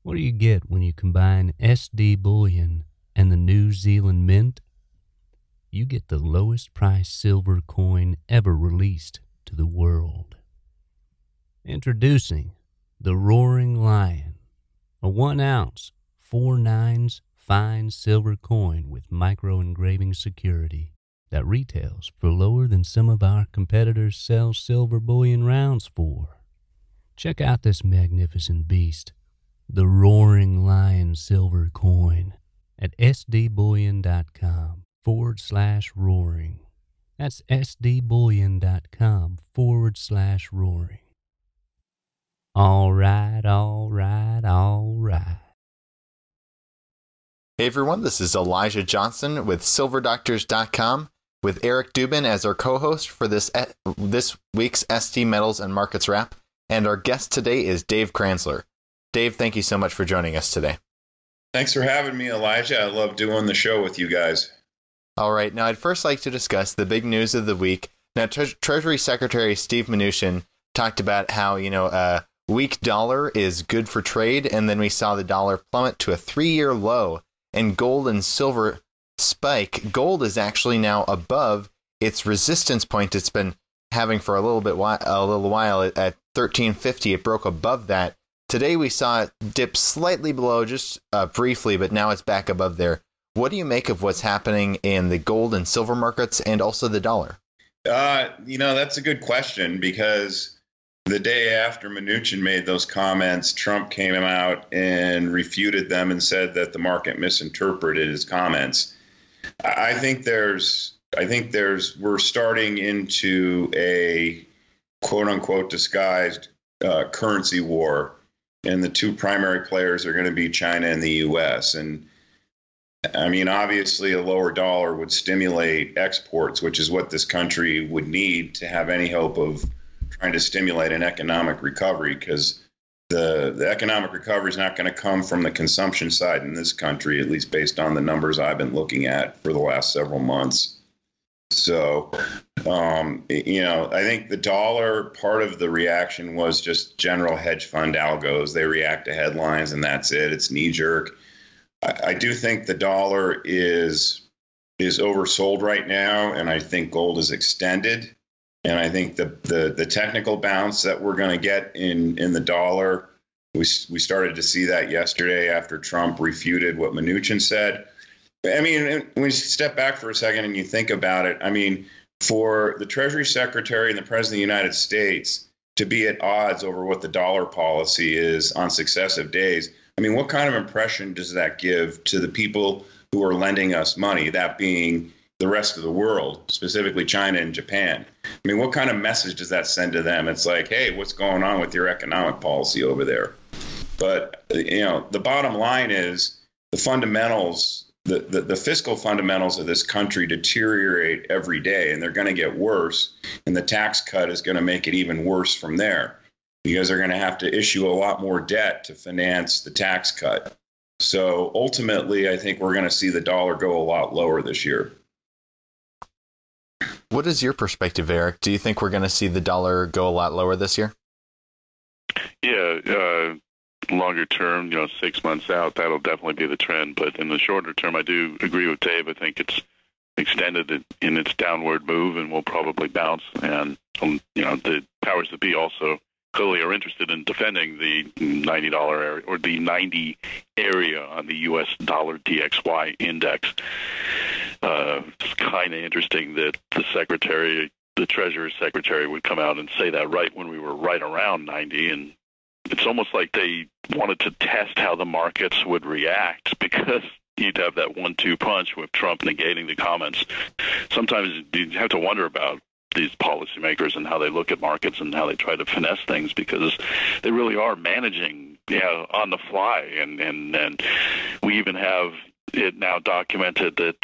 What do you get when you combine SD bullion and the New Zealand Mint? You get the lowest price silver coin ever released to the world. Introducing the Roaring Lion, a 1 ounce, 4 nines fine silver coin with micro engraving security that retails for lower than some of our competitors sell silver bullion rounds for. Check out this magnificent beast, the Roaring Lion silver coin, at sdbullion.com/roaring. That's sdbullion.com/roaring. All right, all right, all right. Hey everyone, this is Elijah Johnson with silverdoctors.com with Eric Dubin as our co-host for this week's ST Metals and Markets Wrap, and our guest today is Dave Kranzler. Dave, thank you so much for joining us today. Thanks for having me, Elijah. I love doing the show with you guys. All right, now I'd first like to discuss the big news of the week. Now, Treasury Secretary Steve Mnuchin talked about how, a weak dollar is good for trade, and then we saw the dollar plummet to a 3-year low, and gold and silver spike. Gold is actually now above its resistance point it's been having for a little while at 1350. It broke above that. Today we saw it dip slightly below, just briefly, but now it's back above there. What do you make of what's happening in the gold and silver markets and also the dollar? That's a good question, because the day after Mnuchin made those comments, Trump came out and refuted them and said that the market misinterpreted his comments. I think we're starting into a quote unquote disguised currency war, and the two primary players are going to be China and the U.S. And I mean, obviously, a lower dollar would stimulate exports, which is what this country would need to have any hope of trying to stimulate an economic recovery, because the economic recovery is not going to come from the consumption side in this country, at least based on the numbers I've been looking at for the last several months. So, I think the dollar, part of the reaction was just general hedge fund algos. They react to headlines and that's it. It's knee jerk. I do think the dollar is oversold right now, and I think gold is extended. And I think the technical bounce that we're going to get in the dollar, we started to see that yesterday after Trump refuted what Mnuchin said. I mean, when you step back for a second and you think about it, I mean, for the Treasury Secretary and the President of the United States to be at odds over what the dollar policy is on successive days, I mean, what kind of impression does that give to the people who are lending us money, that being the rest of the world, specifically China and Japan? I mean, what kind of message does that send to them? It's like, hey, what's going on with your economic policy over there? But, the bottom line is the fundamentals, the fiscal fundamentals of this country deteriorate every day, and they're going to get worse. And the tax cut is going to make it even worse from there, because they're going to have to issue a lot more debt to finance the tax cut. So ultimately, I think we're going to see the dollar go a lot lower this year. What is your perspective, Eric? Do you think we're going to see the dollar go a lot lower this year? Yeah, longer term, 6 months out, that'll definitely be the trend. But in the shorter term, I do agree with Dave. I think it's extended in its downward move and will probably bounce. And, the powers that be also clearly are interested in defending the $90 area, or the 90 area on the U.S. dollar DXY index. It's kind of interesting that the Treasury Secretary would come out and say that right when we were right around 90. And it's almost like they wanted to test how the markets would react, because you'd have that 1-2 punch with Trump negating the comments. Sometimes you have to wonder about these policymakers and how they look at markets and how they try to finesse things, because they really are managing on the fly. And we even have it now documented that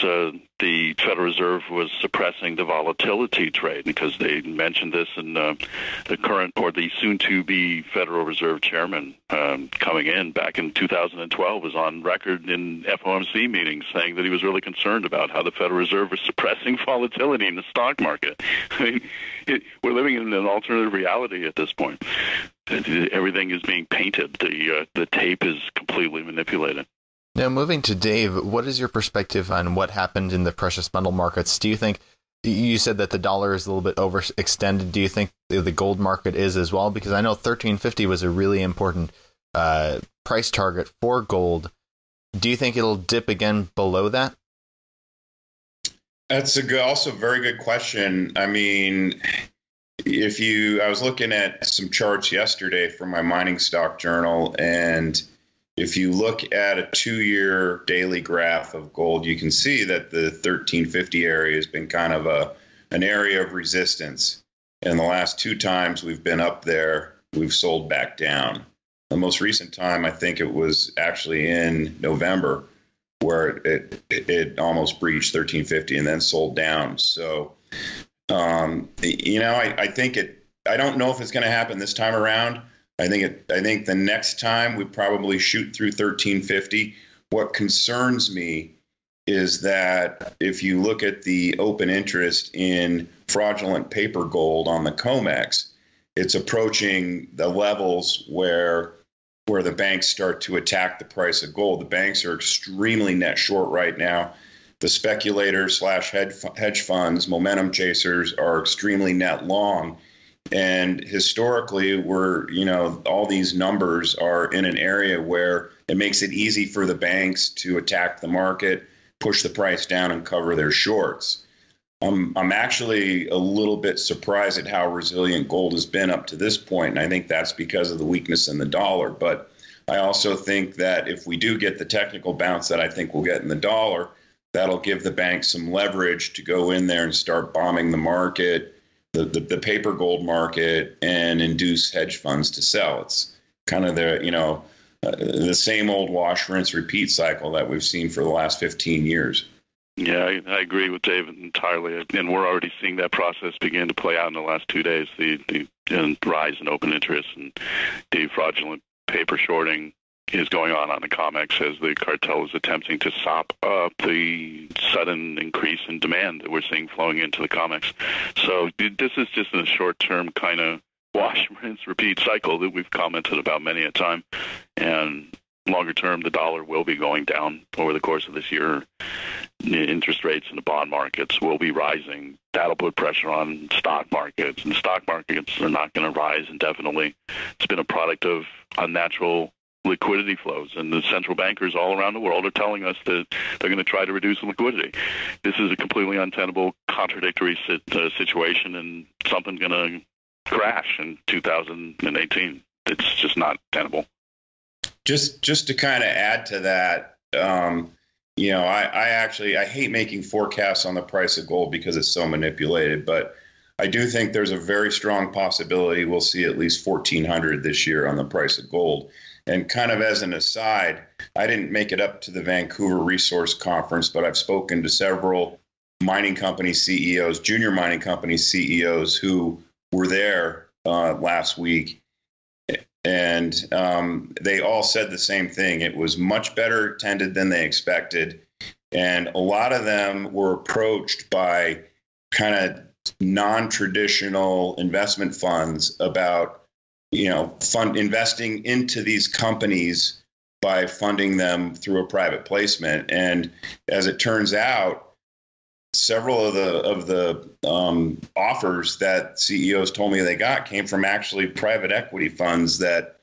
the Federal Reserve was suppressing the volatility trade, because they mentioned this in the current, or the soon-to-be Federal Reserve chairman coming in back in 2012 was on record in FOMC meetings saying that he was really concerned about how the Federal Reserve was suppressing volatility in the stock market. I mean, we're living in an alternative reality at this point. Everything is being painted. The tape is completely manipulated. Now, moving to Dave, what is your perspective on what happened in the precious metal markets? Do you think, you said that the dollar is a little bit overextended. Do you think the gold market is as well? Because I know 1350 was a really important price target for gold. Do you think it'll dip again below that? That's also a very good question. I mean, I was looking at some charts yesterday from my mining stock journal, and if you look at a 2-year daily graph of gold, you can see that the 1350 area has been kind of an area of resistance. And the last 2 times we've been up there, we've sold back down. The most recent time, I think it was actually in November, where it almost breached 1350 and then sold down. So, I think I don't know if it's going to happen this time around. I think the next time we probably shoot through 1350. What concerns me is that if you look at the open interest in fraudulent paper gold on the COMEX, it's approaching the levels where the banks start to attack the price of gold. The banks are extremely net short right now. The speculators / hedge funds, momentum chasers, are extremely net long. And historically, all these numbers are in an area where it makes it easy for the banks to attack the market, push the price down, and cover their shorts. I'm actually a little bit surprised at how resilient gold has been up to this point, and I think that's because of the weakness in the dollar. But I also think that if we do get the technical bounce that I think we'll get in the dollar, that'll give the banks some leverage to go in there and start bombing the market, the paper gold market, and induce hedge funds to sell. It's kind of the same old wash, rinse, repeat cycle that we've seen for the last 15 years. Yeah, I agree with David entirely, and we're already seeing that process begin to play out in the last 2 days. The rise in open interest and the fraudulent paper shorting is going on the COMEX as the cartel is attempting to sop up the sudden increase in demand that we're seeing flowing into the COMEX. So this is just a short-term kind of wash, rinse, repeat cycle that we've commented about many a time. And longer term, the dollar will be going down over the course of this year. The interest rates in the bond markets will be rising. That'll put pressure on stock markets, and stock markets are not going to rise indefinitely. It's been a product of unnatural liquidity flows, and the central bankers all around the world are telling us that they're going to try to reduce the liquidity. This is a completely untenable, contradictory situation, and something's going to crash in 2018. It's just not tenable. Just to kind of add to that, I hate making forecasts on the price of gold because it's so manipulated, but I do think there's a very strong possibility we'll see at least 1,400 this year on the price of gold. And kind of as an aside, I didn't make it up to the Vancouver Resource Conference, but I've spoken to several mining company CEOs, junior mining company CEOs who were there last week. And they all said the same thing. It was much better attended than they expected. And a lot of them were approached by kind of non-traditional investment funds about, investing into these companies by funding them through a private placement. And as it turns out, several of the offers that CEOs told me they got came from actually private equity funds that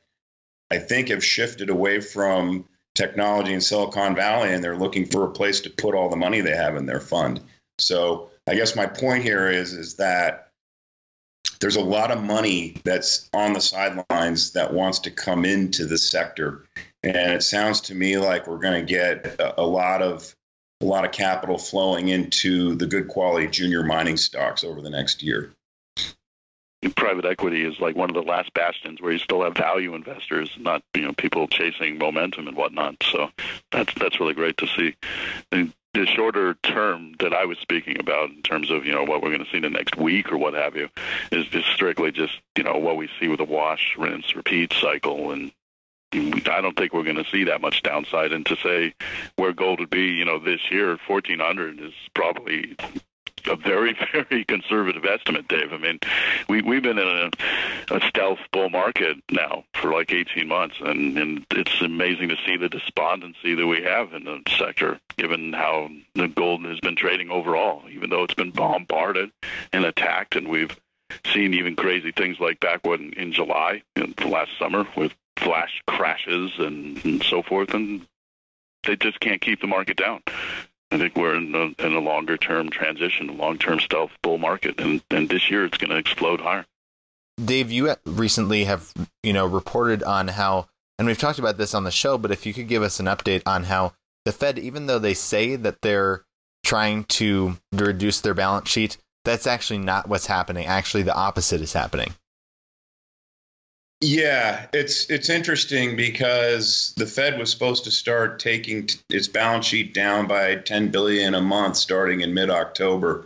I think have shifted away from technology in Silicon Valley, and they're looking for a place to put all the money they have in their fund. So I guess my point here is that there's a lot of money that's on the sidelines that wants to come into the sector. And it sounds to me like we're going to get a lot of capital flowing into the good quality junior mining stocks over the next year. private equity is like one of the last bastions where you still have value investors, not people chasing momentum and whatnot. So that's really great to see. And the shorter term that I was speaking about in terms of what we're going to see in the next week or what have you is just strictly just what we see with a wash, rinse, repeat cycle. And I don't think we're going to see that much downside. And to say where gold would be, this year, 1,400 is probably a very, very conservative estimate, Dave. I mean, we've been in a stealth bull market now for like 18 months, and it's amazing to see the despondency that we have in the sector, given how the gold has been trading overall, even though it's been bombarded and attacked, and we've seen even crazy things like back in July, last summer, with flash crashes and so forth, and they just can't keep the market down. I think we're in a longer-term transition, a long-term stealth bull market, and this year it's going to explode higher. Dave, you recently have reported on how, and we've talked about this on the show, but if you could give us an update on how the Fed, even though they say that they're trying to reduce their balance sheet, that's actually not what's happening. Actually, the opposite is happening. Yeah, it's interesting because the Fed was supposed to start taking its balance sheet down by $10 billion a month starting in mid-October.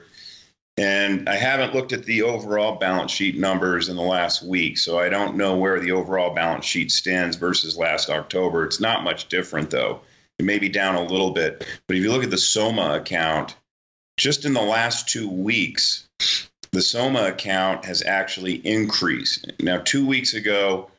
And I haven't looked at the overall balance sheet numbers in the last week, so I don't know where the overall balance sheet stands versus last October. It's not much different, though. It may be down a little bit. But if you look at the SOMA account, just in the last 2 weeks, the SOMA account has actually increased. Now, 2 weeks ago,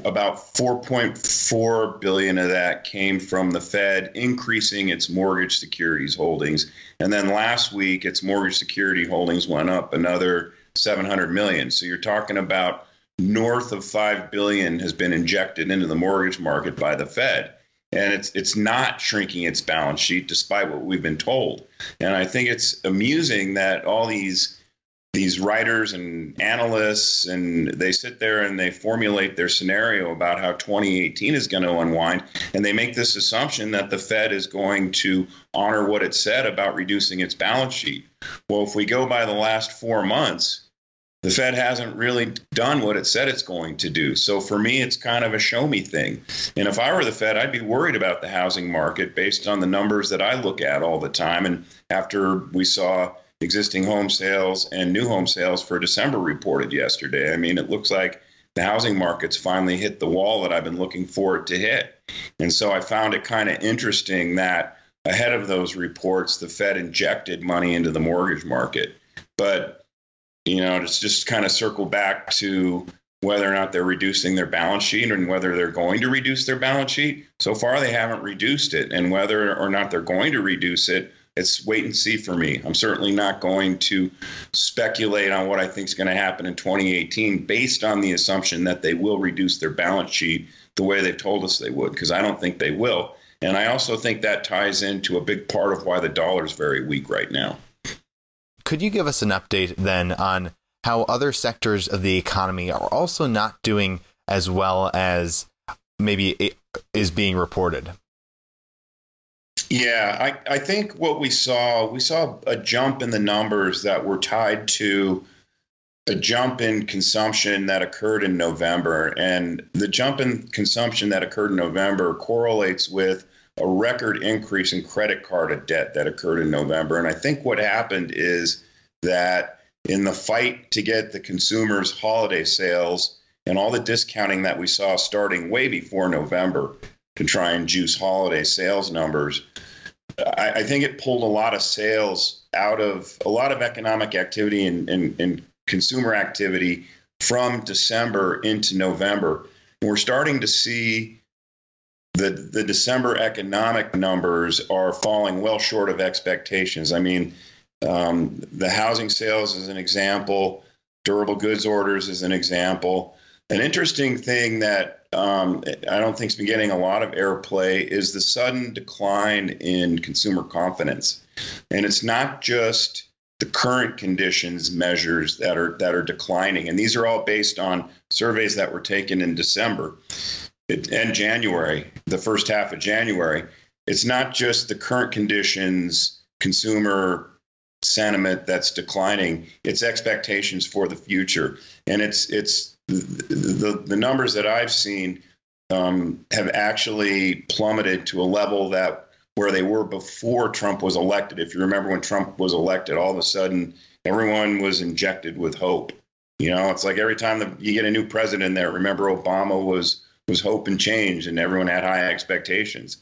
about $4.4 billion of that came from the Fed increasing its mortgage securities holdings. And then last week, its mortgage security holdings went up another $700 million. So you're talking about north of $5 billion has been injected into the mortgage market by the Fed. And it's not shrinking its balance sheet, despite what we've been told. And I think it's amusing that all these writers and analysts, and they sit there and they formulate their scenario about how 2018 is going to unwind, and they make this assumption that the Fed is going to honor what it said about reducing its balance sheet. Well, if we go by the last 4 months, the Fed hasn't really done what it said it's going to do. So for me, it's kind of a show me thing. And if I were the Fed, I'd be worried about the housing market based on the numbers that I look at all the time. And after we saw existing home sales and new home sales for December reported yesterday, I mean, it looks like the housing market's finally hit the wall that I've been looking for it to hit. And so I found it kind of interesting that ahead of those reports, the Fed injected money into the mortgage market. But it's just kind of circle back to whether or not they're reducing their balance sheet and whether they're going to reduce their balance sheet. So far, they haven't reduced it. And whether or not they're going to reduce it, it's wait and see for me. I'm certainly not going to speculate on what I think is going to happen in 2018 based on the assumption that they will reduce their balance sheet the way they've told us they would, because I don't think they will. And I also think that ties into a big part of why the dollar is very weak right now. Could you give us an update then on how other sectors of the economy are also not doing as well as maybe it is being reported? Yeah, I think what we saw a jump in the numbers that were tied to a jump in consumption that occurred in November. And the jump in consumption that occurred in November correlates with a record increase in credit card debt that occurred in November. And I think what happened is that in the fight to get the consumers' holiday sales and all the discounting that we saw starting way before November to try and juice holiday sales numbers, I think it pulled a lot of sales out of a lot of economic activity and consumer activity from December into November. And we're starting to see the December economic numbers are falling well short of expectations. I mean, the housing sales is an example, durable goods orders is an example. An interesting thing that I don't think has been getting a lot of airplay is the sudden decline in consumer confidence. And it's not just the current conditions measures that are declining. And these are all based on surveys that were taken in December and January, the first half of January. It's not just the current conditions consumer sentiment that's declining. It's expectations for the future. And it's the numbers that I've seen have actually plummeted to a level that where they were before Trump was elected. If you remember when Trump was elected, all of a sudden everyone was injected with hope. You know, it's like every time you get a new president there, remember Obama was hope and change, and everyone had high expectations.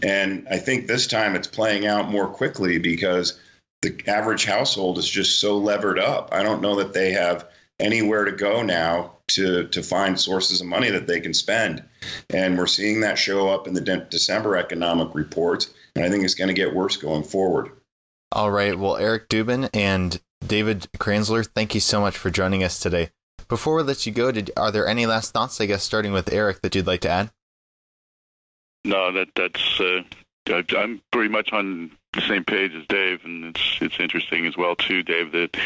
And I think this time it's playing out more quickly because the average household is just so levered up. I don't know that they have anywhere to go now to find sources of money that they can spend. And we're seeing that show up in the December economic reports. And I think it's going to get worse going forward. All right. Well, Eric Dubin and David Kranzler, thank you so much for joining us today. Before we let you go, are there any last thoughts, I guess, starting with Eric, that you'd like to add? No, that's I'm pretty much on the same page as Dave, and it's interesting as well too, Dave, that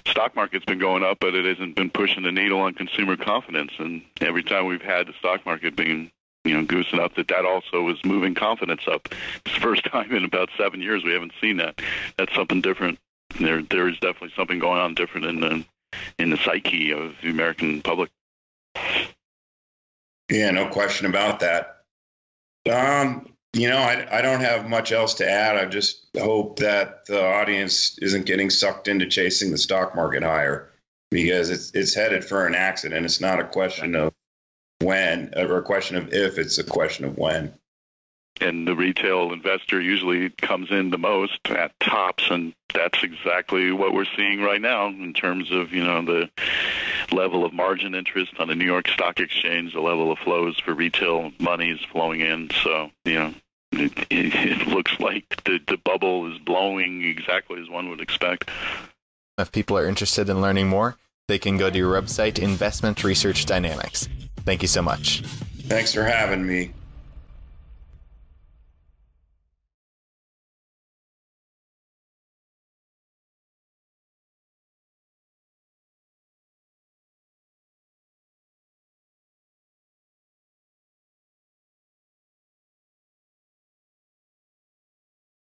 stock market's been going up, but it hasn't been pushing the needle on consumer confidence. And every time we've had the stock market being, goosing up, that also was moving confidence up. It's the first time in about 7 years we haven't seen that. That's something different. There is definitely something going on different in the psyche of the American public. Yeah, no question about that. I don't have much else to add. I just hope that the audience isn't getting sucked into chasing the stock market higher, because it's headed for an accident. It's not a question of when or a question of if, it's a question of when. And the retail investor usually comes in the most at tops, and that's exactly what we're seeing right now in terms of, the level of margin interest on the New York Stock Exchange, the level of flows for retail monies flowing in. So, it looks like the bubble is blowing exactly as one would expect. If people are interested in learning more, they can go to your website, Investment Research Dynamics. Thank you so much. Thanks for having me.